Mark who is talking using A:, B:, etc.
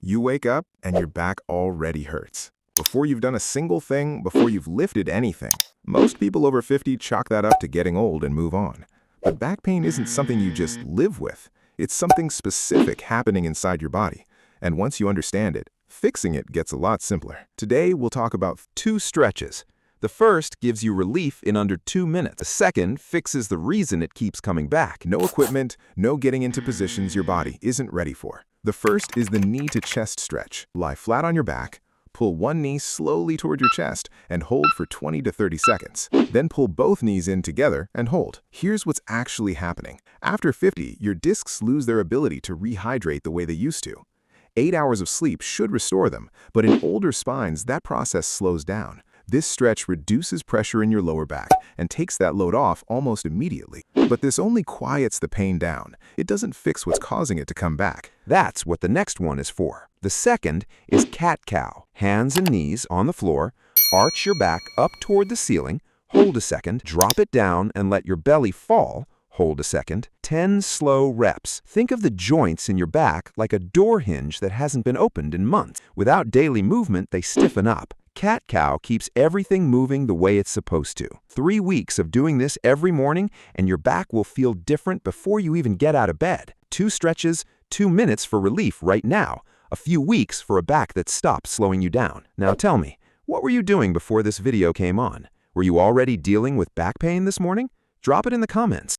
A: You wake up and your back already hurts. Before you've done a single thing, before you've lifted anything. Most people over 50 chalk that up to getting old and move on. But back pain isn't something you just live with. It's something specific happening inside your body. And once you understand it, fixing it gets a lot simpler. Today, we'll talk about 2 stretches. The first gives you relief in under 2 minutes. The second fixes the reason it keeps coming back. No equipment, no getting into positions your body isn't ready for. The first is the knee to chest stretch. Lie flat on your back, pull one knee slowly toward your chest, and hold for 20 to 30 seconds. Then pull both knees in together and hold. Here's what's actually happening. After 50, your discs lose their ability to rehydrate the way they used to. 8 hours of sleep should restore them, but in older spines, that process slows down. This stretch reduces pressure in your lower back and takes that load off almost immediately. But this only quiets the pain down. It doesn't fix what's causing it to come back.
B: That's what the next one is for. The second is cat-cow. Hands and knees on the floor, arch your back up toward the ceiling, hold a second, drop it down and let your belly fall, hold a second. 10 slow reps. Think of the joints in your back like a door hinge that hasn't been opened in months. Without daily movement, they stiffen up. Cat-cow keeps everything moving the way it's supposed to. 3 weeks of doing this every morning and your back will feel different before you even get out of bed. 2 stretches, 2 minutes for relief right now. A few weeks for a back that stops slowing you down. Now tell me, what were you doing before this video came on? Were you already dealing with back pain this morning? Drop it in the comments.